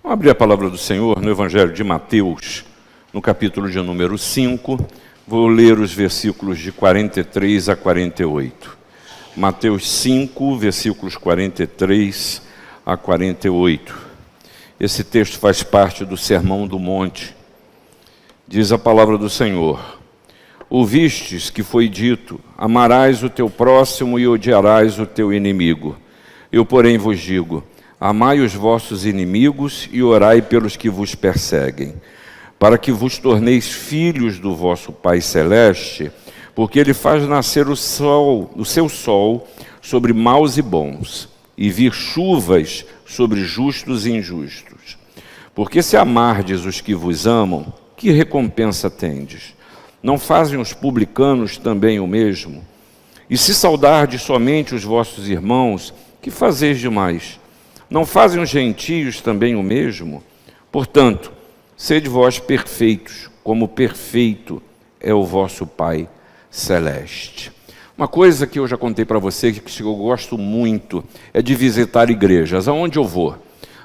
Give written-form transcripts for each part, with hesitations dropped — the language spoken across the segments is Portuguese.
Vamos abrir a palavra do Senhor no Evangelho de Mateus, no capítulo de número 5. Vou ler os versículos de 43 a 48. Mateus 5, versículos 43 a 48. Esse texto faz parte do Sermão do Monte. Diz a palavra do Senhor: Ouvistes que foi dito, amarás o teu próximo e odiarás o teu inimigo. Eu, porém, vos digo, amai os vossos inimigos e orai pelos que vos perseguem, para que vos torneis filhos do vosso Pai Celeste, porque Ele faz nascer o seu sol sobre maus e bons, e vir chuvas sobre justos e injustos. Porque se amardes os que vos amam, que recompensa tendes? Não fazem os publicanos também o mesmo? E se saudardes somente os vossos irmãos, que fazeis demais? Não fazem os gentios também o mesmo? Portanto, sede vós perfeitos, como perfeito é o vosso Pai Celeste. Uma coisa que eu já contei para você, que eu gosto muito, é de visitar igrejas. Aonde eu vou?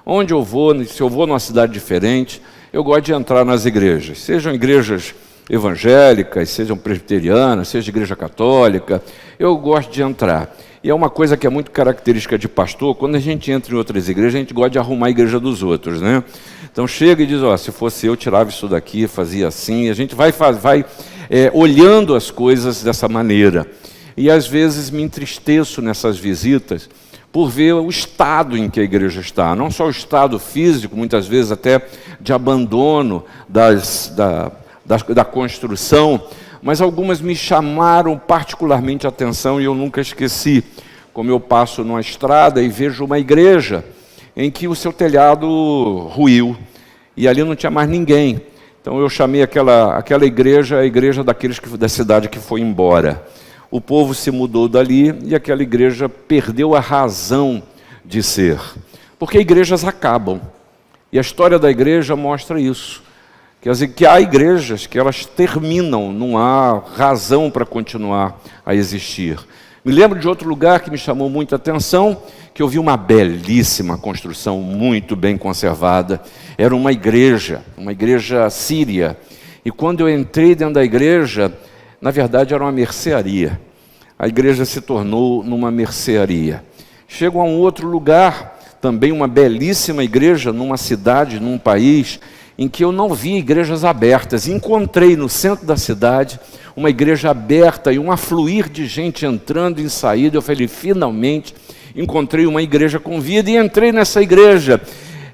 Onde eu vou, se eu vou numa cidade diferente, eu gosto de entrar nas igrejas. Sejam igrejas evangélicas, sejam presbiterianas, seja igreja católica, eu gosto de entrar. E é uma coisa que é muito característica de pastor: quando a gente entra em outras igrejas, a gente gosta de arrumar a igreja dos outros, né? Então chega e diz, se fosse eu, tirava isso daqui, fazia assim. A gente vai olhando as coisas dessa maneira. E às vezes me entristeço nessas visitas por ver o estado em que a igreja está. Não só o estado físico, muitas vezes até de abandono da construção, mas algumas me chamaram particularmente a atenção e eu nunca esqueci. Como eu passo numa estrada e vejo uma igreja em que o seu telhado ruiu e ali não tinha mais ninguém. Então eu chamei aquela igreja a igreja da cidade que foi embora. O povo se mudou dali e aquela igreja perdeu a razão de ser. Porque igrejas acabam. E a história da igreja mostra isso. Quer dizer, que há igrejas que elas terminam, não há razão para continuar a existir. Me lembro de outro lugar que me chamou muita atenção, que eu vi uma belíssima construção, muito bem conservada. Era uma igreja síria. E quando eu entrei dentro da igreja, na verdade era uma mercearia. A igreja se tornou numa mercearia. Chego a um outro lugar, também uma belíssima igreja, numa cidade, num país, em que eu não vi igrejas abertas. Encontrei no centro da cidade uma igreja aberta e um afluir de gente entrando e saindo. Eu falei, finalmente encontrei uma igreja com vida, e entrei nessa igreja.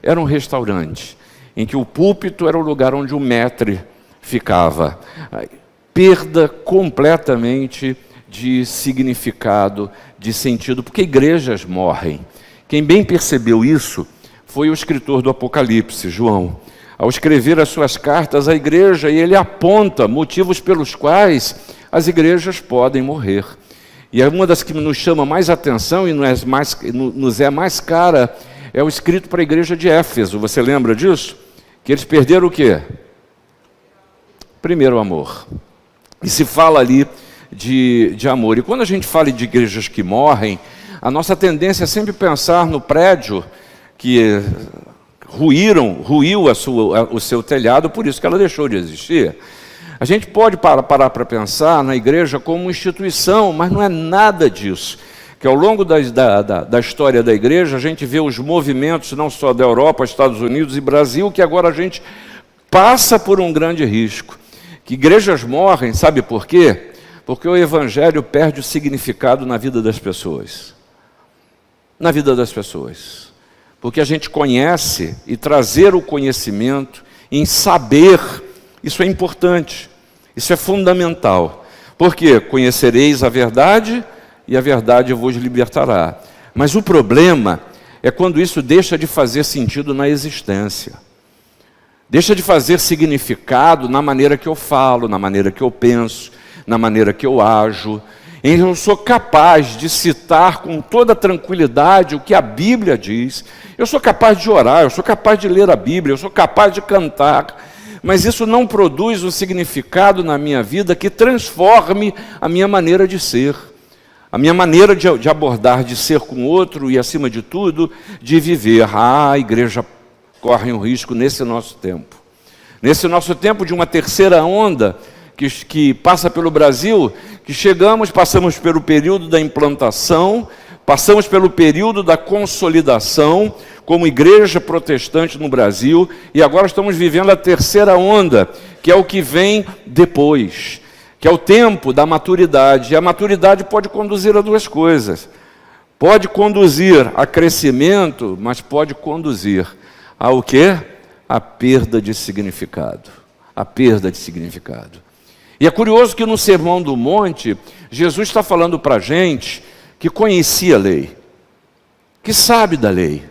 Era um restaurante, em que o púlpito era o lugar onde o maître ficava. Perda completamente de significado, de sentido, porque igrejas morrem. Quem bem percebeu isso foi o escritor do Apocalipse, João. Ao escrever as suas cartas à igreja, e ele aponta motivos pelos quais as igrejas podem morrer. E uma das que nos chama mais atenção e nos é mais cara é o escrito para a igreja de Éfeso. Você lembra disso? Que eles perderam o quê? Primeiro, o amor. E se fala ali de amor. E quando a gente fala de igrejas que morrem, a nossa tendência é sempre pensar no prédio que ruiu o seu telhado, por isso que ela deixou de existir. A gente pode parar para pensar na igreja como uma instituição, mas não é nada disso. Que ao longo da história da igreja, a gente vê os movimentos não só da Europa, Estados Unidos e Brasil, que agora a gente passa por um grande risco. Que igrejas morrem, sabe por quê? Porque o evangelho perde o significado na vida das pessoas. Na vida das pessoas. Porque a gente conhece, e trazer o conhecimento em saber, isso é importante, isso é fundamental. Porque conhecereis a verdade e a verdade vos libertará. Mas o problema é quando isso deixa de fazer sentido na existência. Deixa de fazer significado na maneira que eu falo, na maneira que eu penso, na maneira que eu ajo. Eu sou capaz de citar com toda tranquilidade o que a Bíblia diz. Eu sou capaz de orar, eu sou capaz de ler a Bíblia, eu sou capaz de cantar. Mas isso não produz um significado na minha vida que transforme a minha maneira de ser. A minha maneira de abordar, de ser com o outro e, acima de tudo, de viver. A igreja correm o risco nesse nosso tempo. Nesse nosso tempo de uma terceira onda que passa pelo Brasil, que passamos pelo período da implantação, passamos pelo período da consolidação como igreja protestante no Brasil, e agora estamos vivendo a terceira onda, que é o que vem depois, que é o tempo da maturidade. E a maturidade pode conduzir a duas coisas. Pode conduzir a crescimento, mas pode conduzir ao quê? A perda de significado. A perda de significado. E é curioso que no Sermão do Monte, Jesus está falando para a gente que conhecia a lei, que sabe da lei,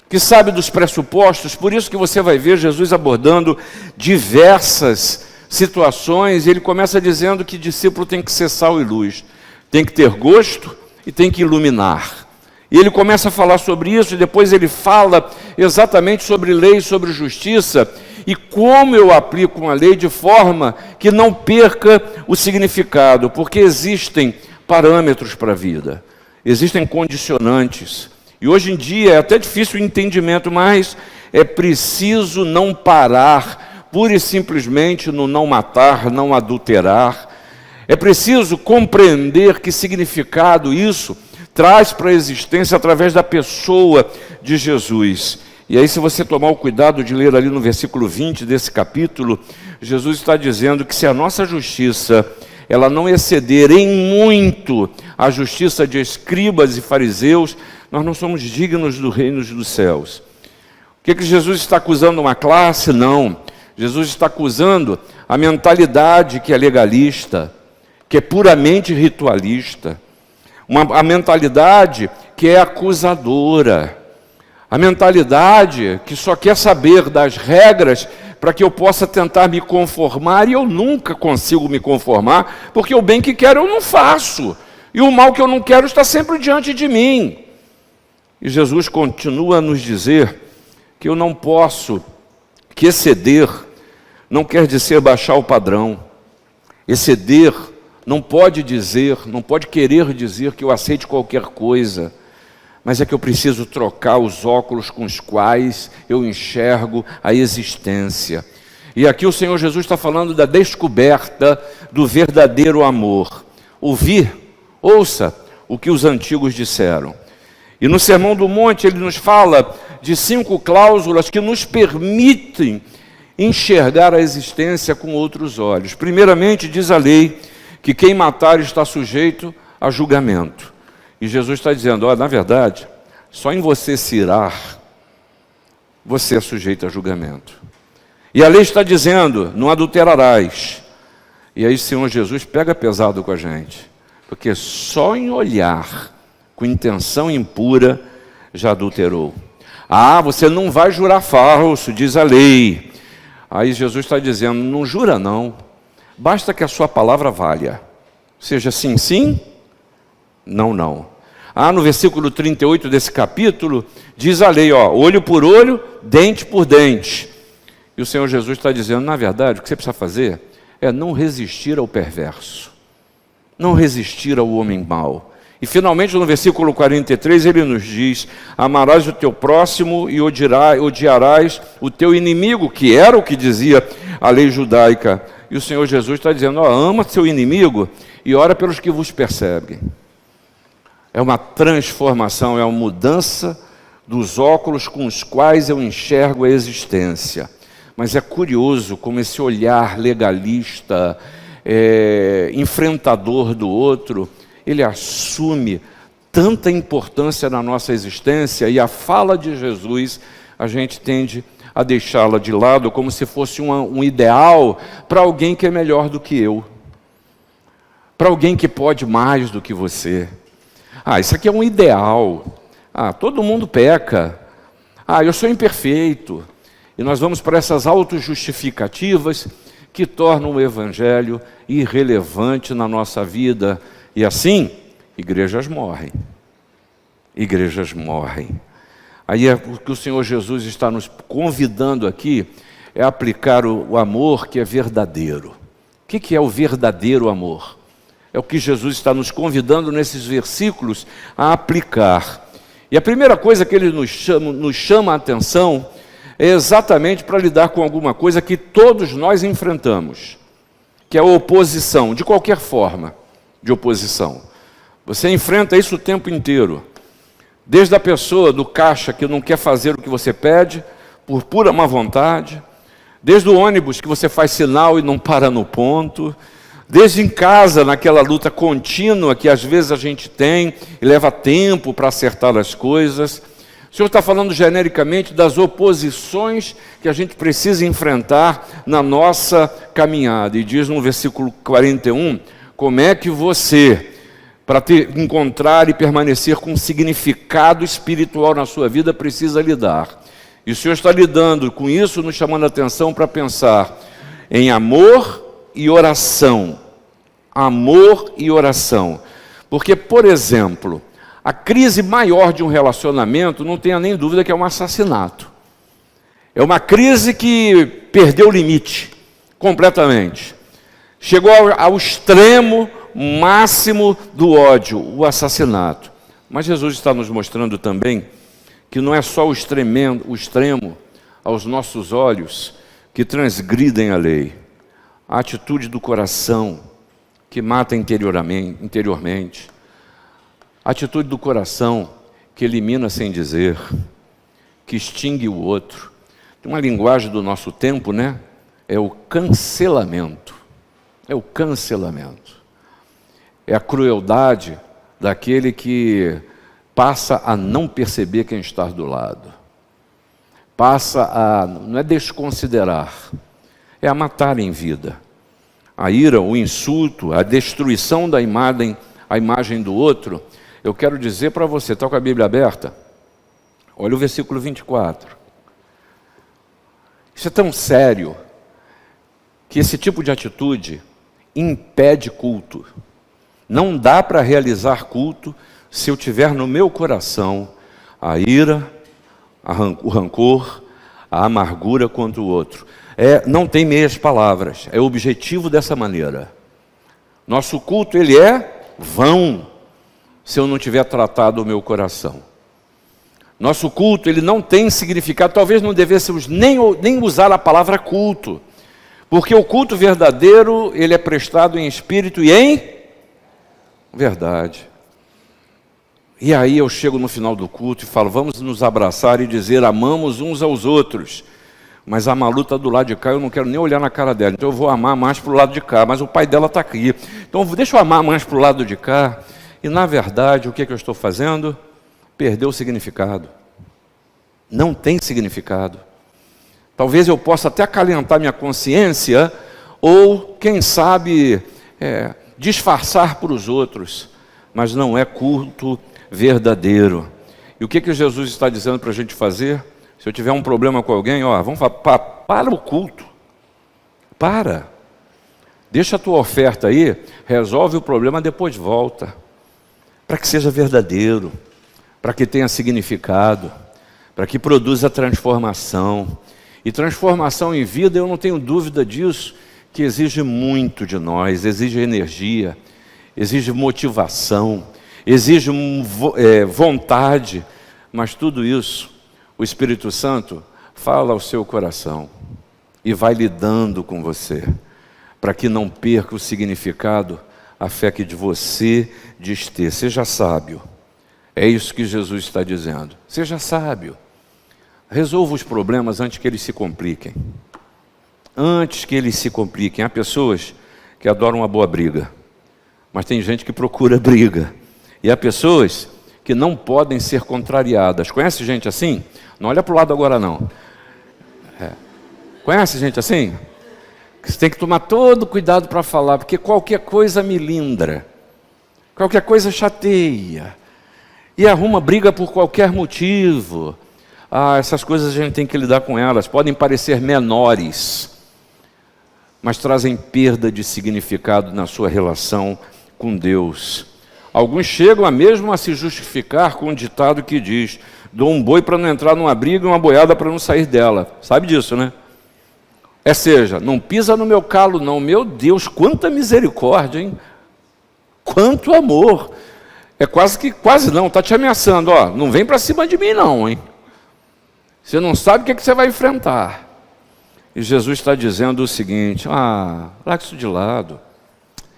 que sabe dos pressupostos. Por isso que você vai ver Jesus abordando diversas situações, e ele começa dizendo que discípulo tem que ser sal e luz, tem que ter gosto e tem que iluminar. E ele começa a falar sobre isso, e depois ele fala exatamente sobre lei, sobre justiça, e como eu aplico uma lei de forma que não perca o significado, porque existem parâmetros para a vida, existem condicionantes. E hoje em dia é até difícil o entendimento, mas é preciso não parar pura e simplesmente no não matar, não adulterar. É preciso compreender que significado isso traz para a existência através da pessoa de Jesus. E aí, se você tomar o cuidado de ler ali no versículo 20 desse capítulo, Jesus está dizendo que se a nossa justiça ela não exceder em muito a justiça de escribas e fariseus, nós não somos dignos do reino dos céus. O que Jesus está acusando uma classe? Não. Jesus está acusando a mentalidade que é legalista, que é puramente ritualista, a mentalidade que é acusadora, a mentalidade que só quer saber das regras para que eu possa tentar me conformar, e eu nunca consigo me conformar, porque o bem que quero eu não faço, e o mal que eu não quero está sempre diante de mim. E Jesus continua a nos dizer que eu não posso, que exceder não quer dizer baixar o padrão. Exceder não pode querer dizer que eu aceite qualquer coisa, mas é que eu preciso trocar os óculos com os quais eu enxergo a existência. E aqui o Senhor Jesus está falando da descoberta do verdadeiro amor. Ouça o que os antigos disseram. E no Sermão do Monte ele nos fala de 5 cláusulas que nos permitem enxergar a existência com outros olhos. Primeiramente, diz a lei que quem matar está sujeito a julgamento. E Jesus está dizendo, na verdade, só em você se irar, você é sujeito a julgamento. E a lei está dizendo, não adulterarás. E aí o Senhor Jesus pega pesado com a gente, porque só em olhar com intenção impura já adulterou. Você não vai jurar falso, diz a lei. Aí Jesus está dizendo, não jura não, basta que a sua palavra valha. Seja sim, sim, não, não. No versículo 38 desse capítulo, diz a lei, olho por olho, dente por dente. E o Senhor Jesus está dizendo, na verdade, o que você precisa fazer é não resistir ao perverso, não resistir ao homem mau. E finalmente no versículo 43 ele nos diz, amarás o teu próximo e odiarás o teu inimigo, que era o que dizia a lei judaica. E o Senhor Jesus está dizendo, ama seu inimigo e ora pelos que vos perseguem. É uma transformação, é uma mudança dos óculos com os quais eu enxergo a existência. Mas é curioso como esse olhar legalista, enfrentador do outro, ele assume tanta importância na nossa existência, e a fala de Jesus, a gente tende a deixá-la de lado como se fosse um ideal para alguém que é melhor do que eu, para alguém que pode mais do que você. Isso aqui é um ideal. Todo mundo peca. Eu sou imperfeito. E nós vamos para essas autojustificativas que tornam o Evangelho irrelevante na nossa vida. E assim, igrejas morrem. Igrejas morrem. Aí o que o Senhor Jesus está nos convidando aqui é aplicar o amor que é verdadeiro. O que é o verdadeiro amor? É o que Jesus está nos convidando nesses versículos a aplicar. E a primeira coisa que ele nos chama a atenção é exatamente para lidar com alguma coisa que todos nós enfrentamos, que é a oposição, de qualquer forma de oposição. Você enfrenta isso o tempo inteiro, desde a pessoa do caixa que não quer fazer o que você pede, por pura má vontade, desde o ônibus que você faz sinal e não para no ponto, desde em casa, naquela luta contínua que às vezes a gente tem e leva tempo para acertar as coisas. O Senhor está falando genericamente das oposições que a gente precisa enfrentar na nossa caminhada. E diz no versículo 41, como é que você, para encontrar e permanecer com significado espiritual na sua vida, precisa lidar. E o Senhor está lidando com isso, nos chamando a atenção para pensar em amor e oração. Amor e oração. Porque, por exemplo, a crise maior de um relacionamento, não tenha nem dúvida que é um assassinato. É uma crise que perdeu o limite, completamente. Chegou ao extremo máximo do ódio, o assassinato. Mas Jesus está nos mostrando também que não é só o extremo aos nossos olhos que transgridem a lei. A atitude do coração que mata interiormente. A atitude do coração que elimina sem dizer, que extingue o outro. Tem uma linguagem do nosso tempo, né? É o cancelamento. É o cancelamento. É a crueldade daquele que passa a não perceber quem está do lado. Passa a, não é desconsiderar, é a matar em vida. A ira, o insulto, a destruição da imagem do outro. Eu quero dizer para você, está com a Bíblia aberta? Olha o versículo 24. Isso é tão sério que esse tipo de atitude impede culto. Não dá para realizar culto se eu tiver no meu coração a ira, o rancor, a amargura contra o outro. Não tem meias palavras, é objetivo dessa maneira. Nosso culto, ele é vão, se eu não tiver tratado o meu coração. Nosso culto, ele não tem significado, talvez não devêssemos nem usar a palavra culto, porque o culto verdadeiro, ele é prestado em espírito e em verdade. E aí eu chego no final do culto e falo, vamos nos abraçar e dizer, amamos uns aos outros. Mas a Malu está do lado de cá, eu não quero nem olhar na cara dela, então eu vou amar mais para o lado de cá, mas o pai dela está aqui. Então deixa eu amar mais para o lado de cá. E na verdade, o que eu estou fazendo? Perdeu o significado. Não tem significado. Talvez eu possa até acalentar minha consciência, ou quem sabe disfarçar para os outros, mas não é culto verdadeiro. E o que Jesus está dizendo para a gente fazer? Se eu tiver um problema com alguém, vamos falar, para o culto. Para. Deixa a tua oferta aí, resolve o problema, depois volta. Para que seja verdadeiro, para que tenha significado, para que produza transformação. E transformação em vida, eu não tenho dúvida disso, que exige muito de nós, exige energia, exige motivação, exige vontade, mas tudo isso, o Espírito Santo fala ao seu coração e vai lidando com você, para que não perca o significado, a fé que de você diz ter. Seja sábio, é isso que Jesus está dizendo, seja sábio, resolva os problemas antes que eles se compliquem. Antes que eles se compliquem. Há pessoas que adoram uma boa briga, mas tem gente que procura briga. E há pessoas que não podem ser contrariadas. Conhece gente assim? Não olha para o lado agora não. Conhece gente assim? Você tem que tomar todo cuidado para falar, porque qualquer coisa melindra, qualquer coisa chateia, e arruma briga por qualquer motivo. Essas coisas a gente tem que lidar com elas. Podem parecer menores, mas trazem perda de significado na sua relação com Deus. Alguns chegam mesmo a se justificar com um ditado que diz, dou um boi para não entrar numa briga e uma boiada para não sair dela. Sabe disso, né? Seja, não pisa no meu calo não. Meu Deus, quanta misericórdia, hein? Quanto amor. Quase não, está te ameaçando, não vem para cima de mim não, hein? Você não sabe o que você vai enfrentar. E Jesus está dizendo o seguinte: larga isso de lado.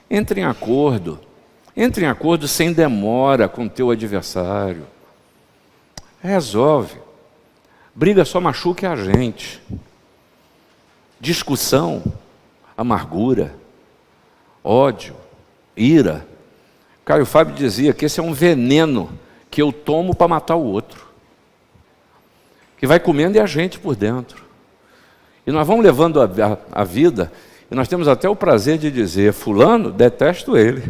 Entre em acordo. Entre em acordo sem demora com o teu adversário. Resolve. Briga só machuca a gente. Discussão, amargura, ódio, ira. Caio Fábio dizia que esse é um veneno que eu tomo para matar o outro. Que vai comendo é a gente por dentro. E nós vamos levando a vida, e nós temos até o prazer de dizer: fulano, detesto ele.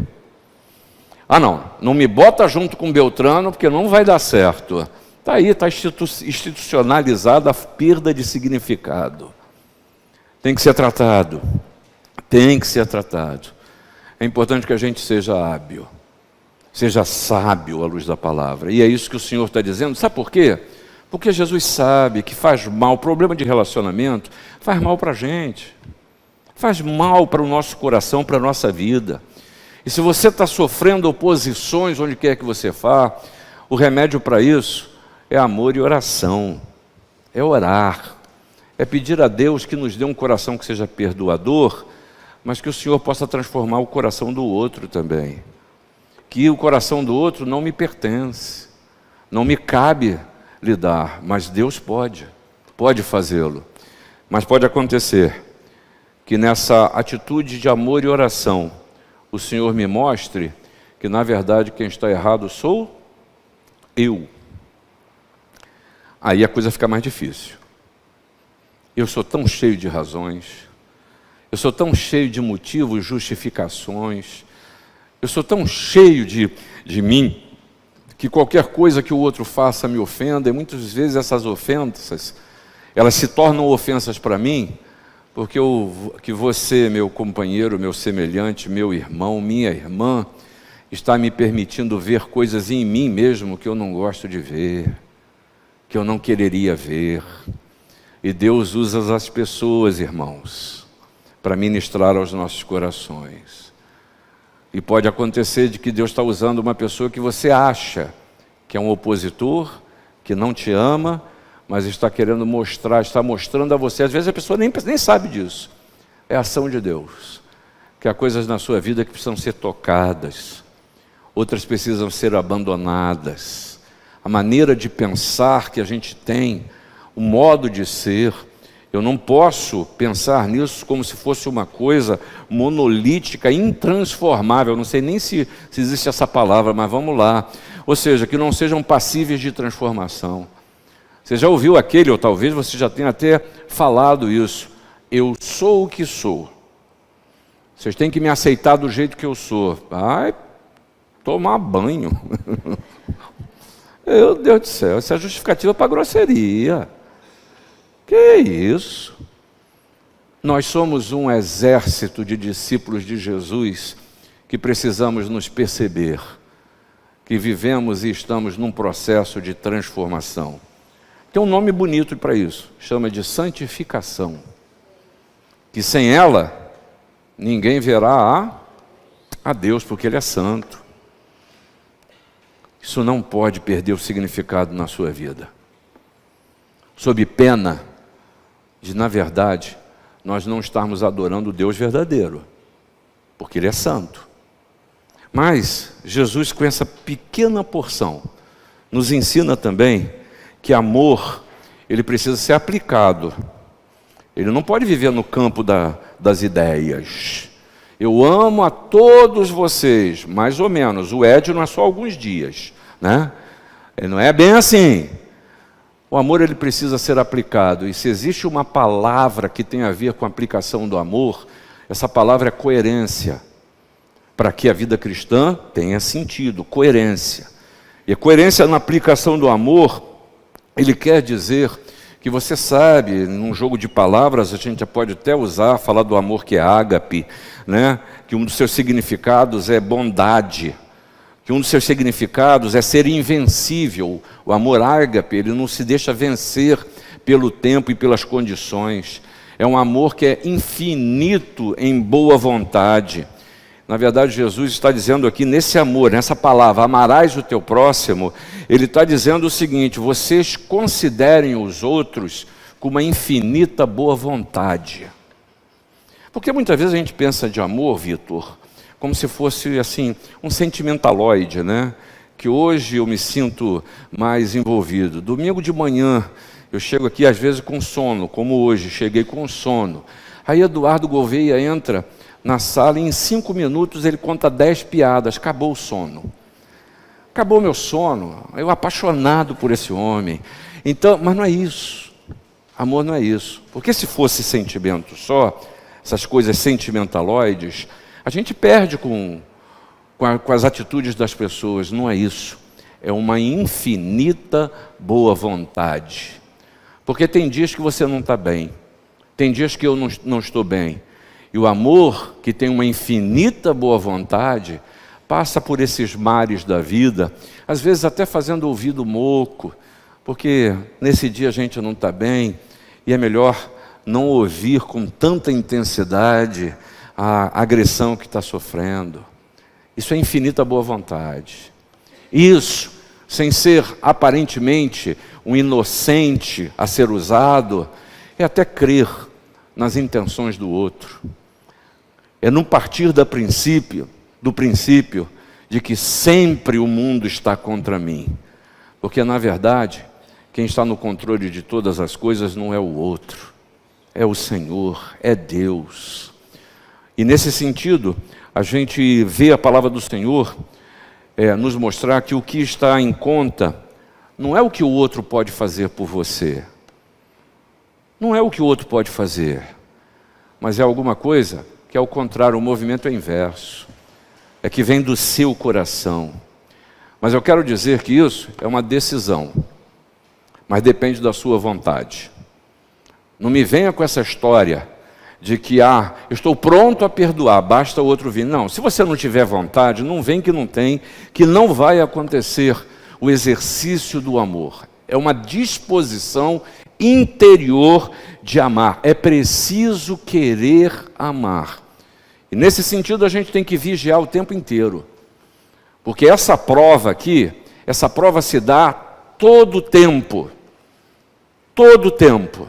Não me bota junto com Beltrano, porque não vai dar certo. Está aí, está institucionalizada a perda de significado. Tem que ser tratado. Tem que ser tratado. É importante que a gente seja hábil, seja sábio à luz da palavra. E é isso que o Senhor está dizendo. Sabe por quê? Porque Jesus sabe que faz mal, problema de relacionamento, faz mal para a gente. Faz mal para o nosso coração, para a nossa vida. E se você está sofrendo oposições onde quer que você vá, o remédio para isso é amor e oração. É orar. É pedir a Deus que nos dê um coração que seja perdoador, mas que o Senhor possa transformar o coração do outro também. Que o coração do outro não me pertence, não me cabe lidar, mas Deus pode fazê-lo. Mas pode acontecer que nessa atitude de amor e oração, o Senhor me mostre que na verdade quem está errado sou eu. Aí a coisa fica mais difícil. Eu sou tão cheio de razões, eu sou tão cheio de motivos, justificações, eu sou tão cheio de mim, que qualquer coisa que o outro faça me ofenda, e muitas vezes essas ofensas, elas se tornam ofensas para mim, porque que você, meu companheiro, meu semelhante, meu irmão, minha irmã, está me permitindo ver coisas em mim mesmo que eu não gosto de ver, que eu não quereria ver. E Deus usa as pessoas, irmãos, para ministrar aos nossos corações. E pode acontecer de que Deus está usando uma pessoa que você acha que é um opositor, que não te ama, mas está querendo mostrar, está mostrando a você. Às vezes a pessoa nem sabe disso. É a ação de Deus. Que há coisas na sua vida que precisam ser tocadas, outras precisam ser abandonadas. A maneira de pensar que a gente tem, o modo de ser, eu não posso pensar nisso como se fosse uma coisa monolítica, intransformável. Não sei nem se existe essa palavra, mas vamos lá. Ou seja, que não sejam passíveis de transformação. Você já ouviu aquele, ou talvez você já tenha até falado isso: eu sou o que sou. Vocês têm que me aceitar do jeito que eu sou. Vai tomar banho. Meu Deus do céu, essa é a justificativa para grosseria. Que isso? Nós somos um exército de discípulos de Jesus que precisamos nos perceber que vivemos e estamos num processo de transformação. Tem um nome bonito para isso, chama de santificação. Que sem ela, ninguém verá a Deus, porque Ele é santo. Isso não pode perder o significado na sua vida. Sob pena de, na verdade, nós não estarmos adorando o Deus verdadeiro, porque Ele é santo. Mas Jesus, com essa pequena porção, nos ensina também que amor, ele precisa ser aplicado. Ele não pode viver no campo das ideias. Eu amo a todos vocês, mais ou menos. O Ed não é só alguns dias, né? Ele não é bem assim. O amor, ele precisa ser aplicado. E se existe uma palavra que tem a ver com a aplicação do amor, essa palavra é coerência. Para que a vida cristã tenha sentido, coerência. E a coerência na aplicação do amor, ele quer dizer que você sabe, num jogo de palavras, a gente pode até falar do amor que é ágape, né? Que um dos seus significados é bondade, que um dos seus significados é ser invencível. O amor ágape, ele não se deixa vencer pelo tempo e pelas condições. É um amor que é infinito em boa vontade. Na verdade, Jesus está dizendo aqui, nesse amor, nessa palavra, amarás o teu próximo, ele está dizendo o seguinte: vocês considerem os outros com uma infinita boa vontade. Porque muitas vezes a gente pensa de amor, Vitor, como se fosse assim, um sentimentaloide, né? Que hoje eu me sinto mais envolvido. Domingo de manhã, eu chego aqui às vezes com sono, como hoje, cheguei com sono. Aí Eduardo Gouveia entra na sala e em 5 minutos ele conta 10 piadas, acabou o sono. Acabou meu sono, eu apaixonado por esse homem. Então, mas não é isso, amor não é isso. Porque se fosse sentimento só, essas coisas sentimentaloides, a gente perde com as atitudes das pessoas. Não é isso, é uma infinita boa vontade. Porque tem dias que você não está bem, tem dias que eu não estou bem. E o amor, que tem uma infinita boa vontade, passa por esses mares da vida, às vezes até fazendo ouvido moco, porque nesse dia a gente não está bem, e é melhor não ouvir com tanta intensidade a agressão que está sofrendo. Isso é infinita boa vontade. Isso, sem ser aparentemente um inocente a ser usado, é até crer nas intenções do outro. É não partir do princípio de que sempre o mundo está contra mim. Porque, na verdade, quem está no controle de todas as coisas não é o outro, é o Senhor, é Deus. E nesse sentido, a gente vê a palavra do Senhor nos mostrar que o que está em conta não é o que o outro pode fazer por você. Não é o que o outro pode fazer, mas é alguma coisa que, ao contrário, o movimento é inverso. É que vem do seu coração. Mas eu quero dizer que isso é uma decisão, mas depende da sua vontade. Não me venha com essa história de que, eu estou pronto a perdoar, basta o outro vir. Não, se você não tiver vontade, não vem que não tem, que não vai acontecer o exercício do amor. É uma disposição interior de amar. É preciso querer amar. E nesse sentido a gente tem que vigiar o tempo inteiro. Porque essa prova aqui, essa prova se dá todo o tempo. Todo o tempo.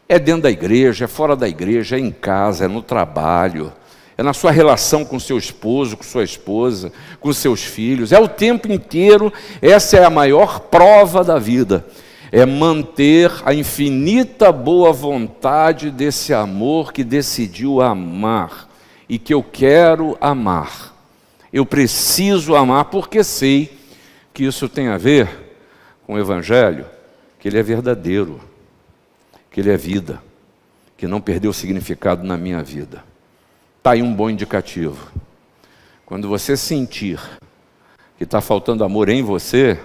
É dentro da igreja, é fora da igreja, é em casa, é no trabalho, é na sua relação com seu esposo, com sua esposa, com seus filhos. É o tempo inteiro. Essa é a maior prova da vida. É manter a infinita boa vontade desse amor que decidiu amar e que eu quero amar. Eu preciso amar porque sei que isso tem a ver com o Evangelho, que ele é verdadeiro, que ele é vida, que não perdeu significado na minha vida. Está aí um bom indicativo. Quando você sentir que está faltando amor em você,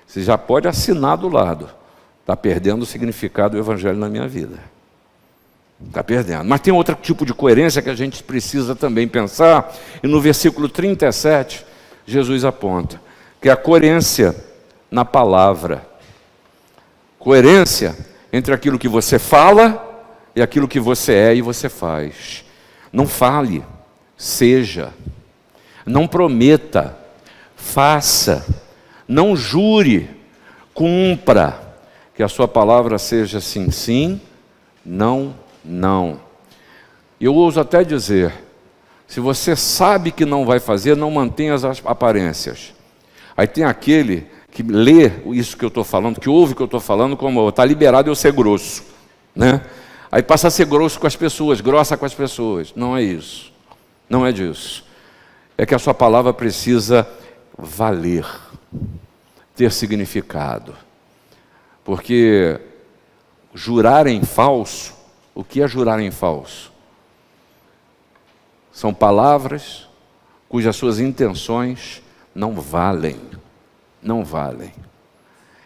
você já pode assinar do lado. Está perdendo o significado do Evangelho na minha vida. Está perdendo. Mas tem outro tipo de coerência que a gente precisa também pensar. E no versículo 37, Jesus aponta que é a coerência na palavra. Coerência entre aquilo que você fala e aquilo que você é e você faz. Não fale, seja. Não prometa, faça. Não jure, cumpra. Que a sua palavra seja sim, sim, não, não. Eu ouso até dizer, se você sabe que não vai fazer, não mantenha as aparências. Aí tem aquele que lê isso que eu estou falando, que ouve o que eu estou falando, como está liberado eu ser grosso, né? Aí passa a ser grosso com as pessoas, grossa com as pessoas. Não é isso, não é disso. É que a sua palavra precisa valer, ter significado. Porque jurar em falso, o que é jurar em falso? São palavras cujas suas intenções não valem. Não valem.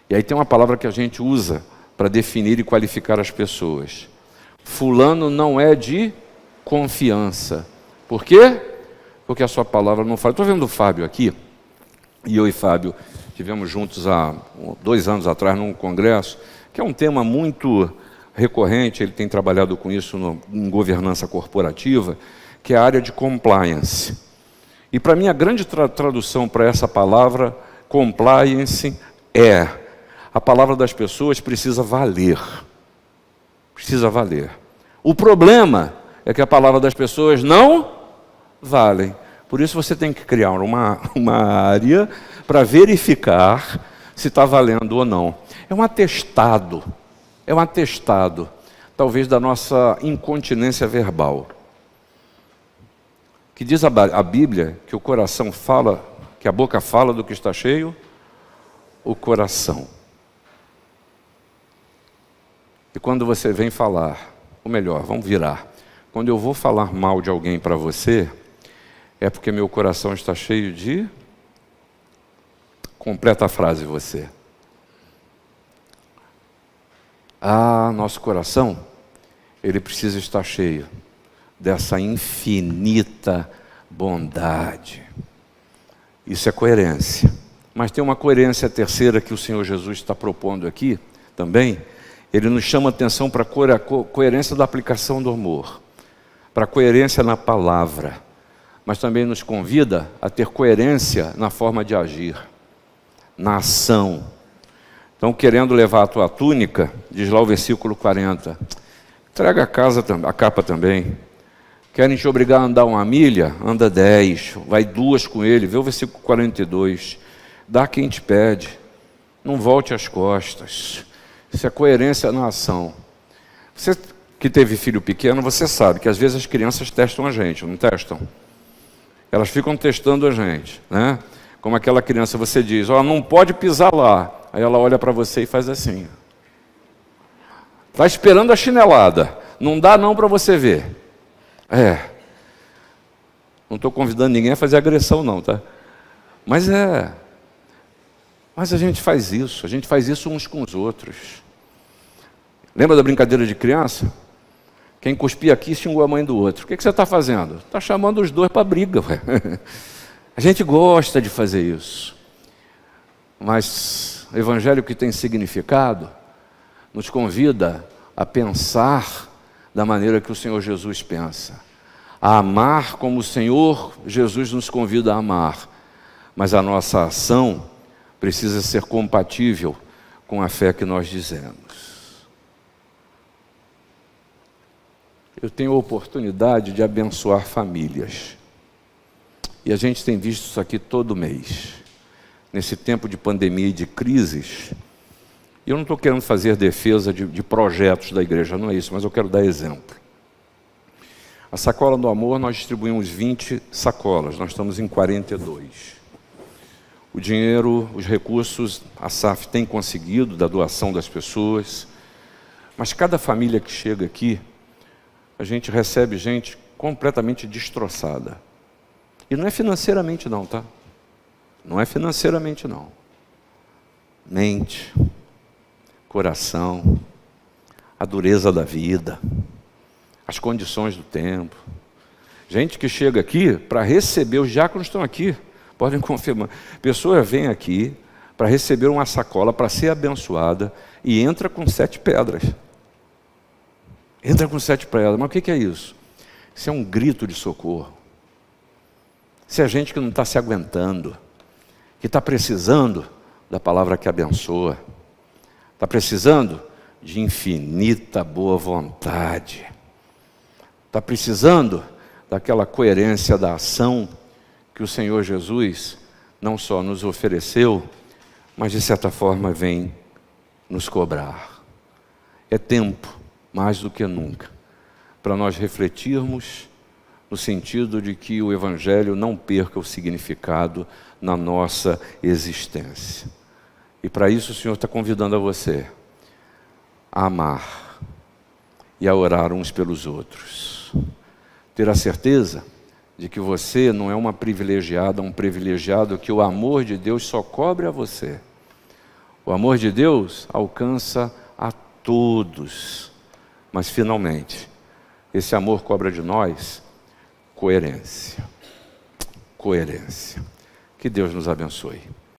E aí tem uma palavra que a gente usa para definir e qualificar as pessoas. Fulano não é de confiança. Por quê? Porque a sua palavra não fala. Estou vendo o Fábio aqui, e eu e Fábio estivemos juntos há 2 anos atrás num congresso, que é um tema muito recorrente, ele tem trabalhado com isso em governança corporativa, que é a área de compliance. E para mim a grande tradução para essa palavra, compliance, é: a palavra das pessoas precisa valer. Precisa valer. O problema é que a palavra das pessoas não vale. Por isso você tem que criar uma área para verificar se está valendo ou não. É um atestado, talvez da nossa incontinência verbal. Que diz a Bíblia que o coração fala, que a boca fala do que está cheio, o coração. E quando você vem falar, ou melhor, vamos virar. Quando eu vou falar mal de alguém para você, é porque meu coração está cheio de... Completa a frase você. Nosso coração, ele precisa estar cheio dessa infinita bondade. Isso é coerência. Mas tem uma coerência terceira que o Senhor Jesus está propondo aqui também. Ele nos chama a atenção para a coerência da aplicação do amor, para a coerência na palavra, mas também nos convida a ter coerência na forma de agir, na ação. Então, querendo levar a tua túnica, diz lá o versículo 40, entrega a capa também. Querem te obrigar a andar 1 milha? Anda 10, vai 2 com ele. Vê o versículo 42. Dá quem te pede, não volte as costas. Isso é coerência na ação. Você que teve filho pequeno, você sabe que às vezes as crianças testam a gente, não testam? Elas ficam testando a gente, né? Como aquela criança, você diz, não pode pisar lá. Aí ela olha para você e faz assim. Está esperando a chinelada. Não dá não para você ver. Não estou convidando ninguém a fazer agressão não, tá? Mas a gente faz isso uns com os outros. Lembra da brincadeira de criança? Quem cuspia aqui xingou a mãe do outro. O que você está fazendo? Está chamando os dois para briga. A gente gosta de fazer isso. Mas o evangelho que tem significado nos convida a pensar da maneira que o Senhor Jesus pensa. A amar como o Senhor Jesus nos convida a amar. Mas a nossa ação precisa ser compatível com a fé que nós dizemos. Eu tenho a oportunidade de abençoar famílias. E a gente tem visto isso aqui todo mês. Nesse tempo de pandemia e de crises. E eu não estou querendo fazer defesa de projetos da igreja, não é isso, mas eu quero dar exemplo. A Sacola do Amor, nós distribuímos 20 sacolas, nós estamos em 42. O dinheiro, os recursos, a SAF tem conseguido da doação das pessoas, mas cada família que chega aqui, a gente recebe gente completamente destroçada. E não é financeiramente não, tá? Não é financeiramente não. Mente, coração, a dureza da vida, as condições do tempo. Gente que chega aqui para receber, os diáconos estão aqui, podem confirmar. Pessoas vêm aqui para receber uma sacola, para ser abençoada, e entra com 7 pedras. Entra com 7 pedras. Mas o que é isso? Isso é um grito de socorro. Isso é gente que não está se aguentando, que está precisando da palavra que abençoa, está precisando de infinita boa vontade, está precisando daquela coerência da ação que o Senhor Jesus não só nos ofereceu, mas de certa forma vem nos cobrar. É tempo, mais do que nunca, para nós refletirmos no sentido de que o Evangelho não perca o significado na nossa existência. E para isso o Senhor está convidando a você a amar e a orar uns pelos outros. Ter a certeza de que você não é uma privilegiada, um privilegiado, que o amor de Deus só cobre a você. O amor de Deus alcança a todos. Mas finalmente, esse amor cobra de nós coerência. Coerência. Que Deus nos abençoe.